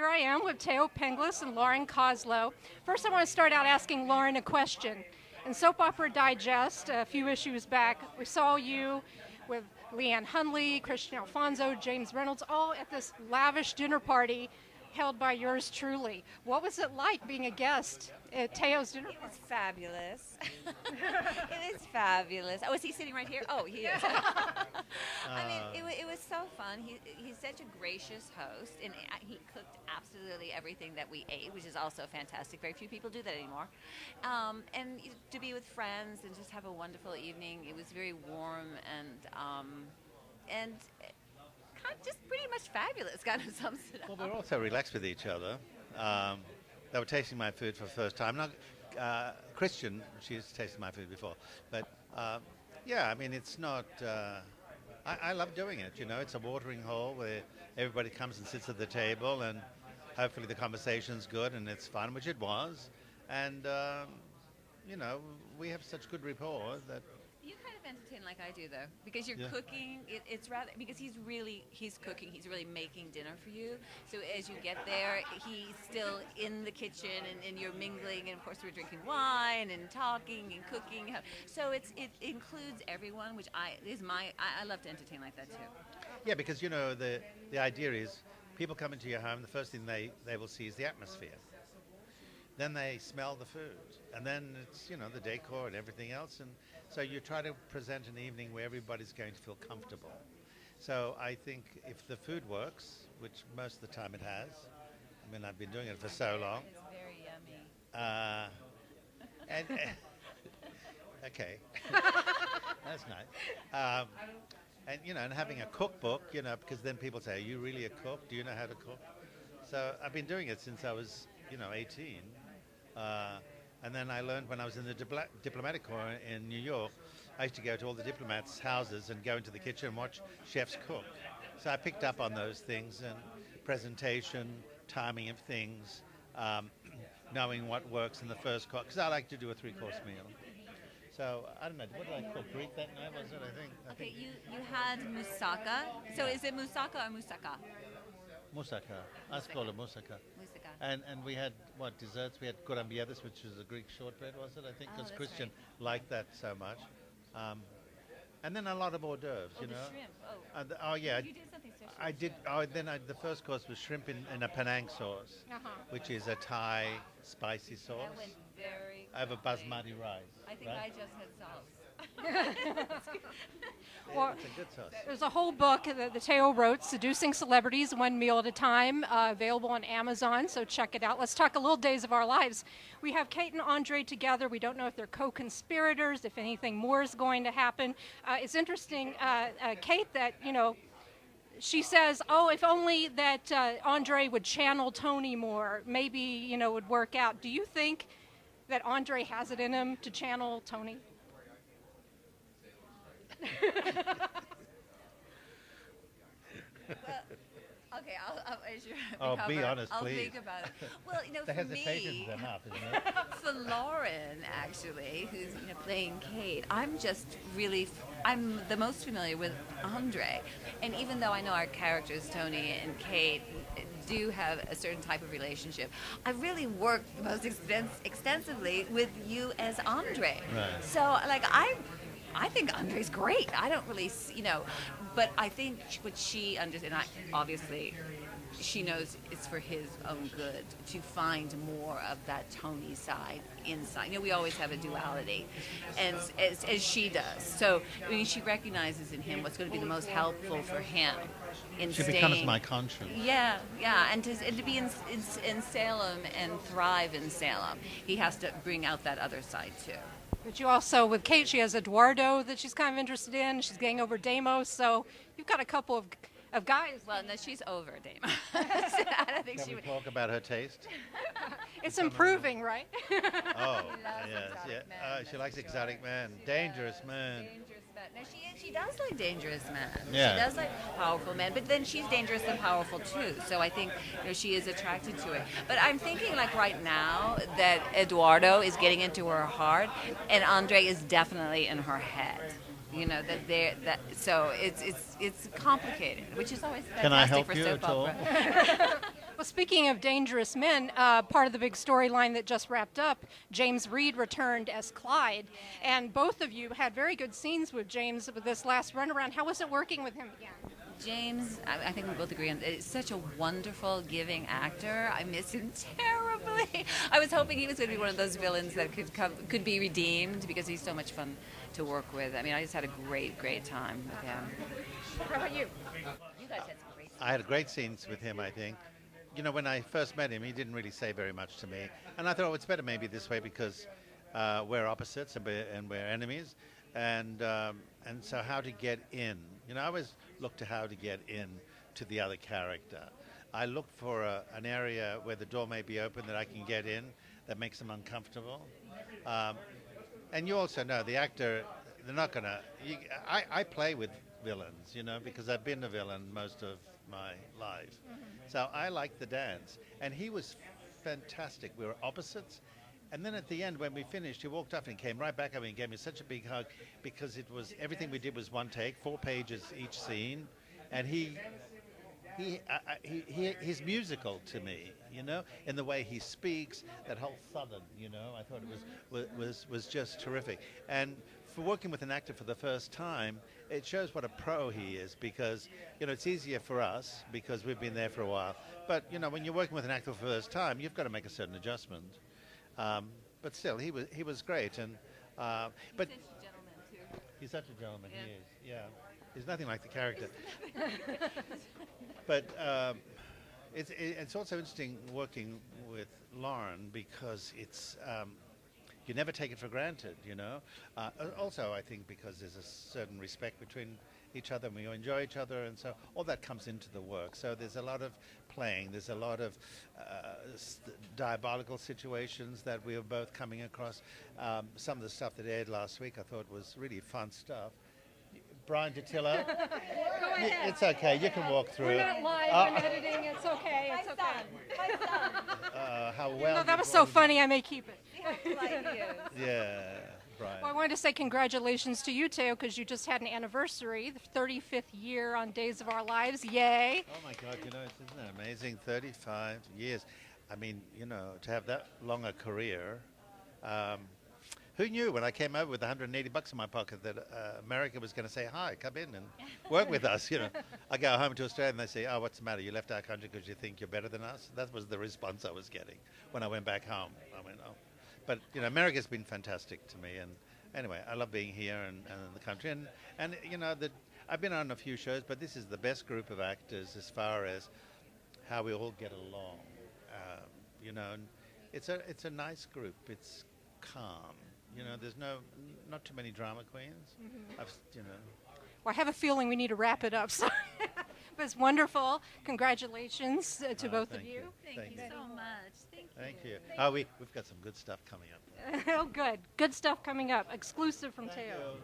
here I am with Thaao Penghlis and Lauren Koslow. First, I want to start out asking Lauren a question. In Soap Opera Digest, a few issues back, we saw you with Leanne Hunley, Christian Alfonso, James Reynolds, all at this lavish dinner party held by yours truly. What was it like being a guest at Thao's dinner party? It was fabulous. It is fabulous. Oh, is he sitting right here? Oh, he is. I mean, it was so fun. He's such a gracious host, and he cooked absolutely everything that we ate, which is also fantastic. Very few people do that anymore. And to be with friends and just have a wonderful evening. It was very warm and just pretty much fabulous, kind of sums it up. Well, we're also relaxed with each other. They were tasting my food for the first time. Not Christian, she's tasted my food before. But yeah, I mean, it's not... I love doing it, you know. It's a watering hole where everybody comes and sits at the table, and hopefully the conversation's good and it's fun, which it was. And, you know, we have such good rapport that... You kind of entertain like I do, though, because you're cooking. It's rather because he's cooking. He's really making dinner for you. So as you get there, he's still in the kitchen, and you're mingling. And of course, we're drinking wine and talking and cooking. So it includes everyone, which I love to entertain like that too. Yeah, because you know the idea is people come into your home. The first thing they will see is the atmosphere. Then they smell the food, and then it's, you know, the decor and everything else, and so you try to present an evening where everybody's going to feel comfortable. So I think if the food works, which most of the time it has, I mean, I've been doing it for so long. It's very yummy. Okay, that's nice. And you know, and having a cookbook, you know, because then people say, "Are you really a cook? Do you know how to cook?" So I've been doing it since I was, you know, 18. And then I learned when I was in the diplomatic corps in New York, I used to go to all the diplomats' houses and go into the kitchen and watch chefs cook. So I picked up on those things, and presentation, timing of things, knowing what works in the first course, because I like to do a 3-course meal. So I don't know, what did I cook? Greek that night, was it, I think? You had moussaka. So is it moussaka or moussaka? Moussaka. I call it moussaka. And we had, what, desserts? We had kourambiedes, which is a Greek shortbread, was it, I think? Because Christian liked that so much. And then a lot of hors d'oeuvres, you know. Shrimp. Oh, yeah. You did something special. I did. The first course was shrimp in a Penang sauce, which is a Thai spicy sauce. That went very over basmati rice. I think I just had sauce. Well, it's a good sauce. There's a whole book that the Thaao wrote, Seducing Celebrities, One Meal at a Time, available on Amazon, so check it out. Let's talk a little Days of Our Lives. We have Kate and Andre together. We don't know if they're co-conspirators, if anything more is going to happen. It's interesting, Kate, that, you know, she says, oh, if only that Andre would channel Tony more, maybe, you know, it would work out. Do you think that Andre has it in him to channel Tony? Well, okay, I'll be honest, I'll please. think about it. Well, you know, The for hesitation's me, enough, isn't it? for Lauren, actually, who's playing Kate, I'm the most familiar with Andre. And even though I know our characters, Tony and Kate, do have a certain type of relationship, I really worked most extensively with you as Andre. Right. So, like, I think Andre's great. I don't really, but I think what she understands, obviously, she knows it's for his own good to find more of that Tony side inside. You know, we always have a duality, and as she does. So, I mean, she recognizes in him what's going to be the most helpful for him. She becomes my conscience. Yeah, and to be in Salem and thrive in Salem, he has to bring out that other side too. But you also, with Kate, she has Eduardo that she's kind of interested in. She's getting over Damos, so you've got a couple of guys. Well, no, she's over Damos. I don't think Can she we would. talk about her taste? It's improving, right? Oh, yes, yeah. exotic She likes exotic man, dangerous man. Dangerous men. No, she does like dangerous men. Yeah. She does like powerful men, but then she's dangerous and powerful too. So I think she is attracted to it. But I'm thinking like right now that Eduardo is getting into her heart, and Andre is definitely in her head. You know so it's complicated, which is always fantastic Can I help for you soap at all? opera. Well, Well, speaking of dangerous men, part of the big storyline that just wrapped up, James Reed returned as Clyde, and both of you had very good scenes with James with this last runaround. How was it working with him again? James, I think we both agree on it's such a wonderful, giving actor. I miss him terribly. I was hoping he was going to be one of those villains that could be redeemed because he's so much fun to work with. I mean, I just had a great time with him. How about you? You guys had some great scenes. I had great scenes with him, I think. You know, when I first met him, he didn't really say very much to me. And I thought, oh, it's better maybe this way because we're opposites and we're enemies. And so how to get in. You know, I always look to how to get in to the other character. I look for an area where the door may be open that I can get in that makes them uncomfortable. And you also know the actor, they're not going to... I play with villains, you know, because I've been a villain most of my life. So I like the dance. And he was fantastic. We were opposites. And then at the end, when we finished, he walked up and came right back at me and gave me such a big hug because it was everything we did was one take, 4 pages each scene, and he's musical to me, you know, in the way he speaks, that whole southern, you know. I thought it was just terrific. And for working with an actor for the first time, it shows what a pro he is because, you know, it's easier for us because we've been there for a while. But, you know, when you're working with an actor for the first time, you've got to make a certain adjustment. But still, he was great, and but He's such a gentleman too. he's such a gentleman. Yeah. He is. Yeah, he's nothing like the character. But it's also interesting working with Lauren because it's you never take it for granted, you know. Also, I think because there's a certain respect between each other and we enjoy each other, and so all that comes into the work. So there's a lot of playing, there's a lot of diabolical situations that we are both coming across. Some of the stuff that aired last week I thought was really fun stuff. Bryan Dattilo. It's okay, you can walk through We're it. not live, I'm editing, it's okay, it's okay. My son. How well No, that you was so brought him- funny, I may keep it. Like you. Yeah, Bryan. Well, I wanted to say congratulations to you, Thaao, because you just had an anniversary, the 35th year on Days of Our Lives. Yay! Oh my God, you know, isn't that amazing? 35 years. I mean, you know, to have that long a career. Who knew when I came over with $180 in my pocket that America was going to say, hi, come in and work with us, you know. I go home to Australia and they say, oh, what's the matter? You left our country because you think you're better than us? That was the response I was getting when I went back home. I went, oh. But, you know, America's been fantastic to me. And anyway, I love being here and in the country. And you know, I've been on a few shows, but this is the best group of actors as far as how we all get along. You know, and it's a nice group. It's calm. You know, there's not too many drama queens. You know. Well, I have a feeling we need to wrap it up. So. But it's wonderful. Congratulations to both of Thank you. Thank you so much. Thank you. Oh, we've got some good stuff coming up. Oh, good. Good stuff coming up. Exclusive from Thank Thaao. you.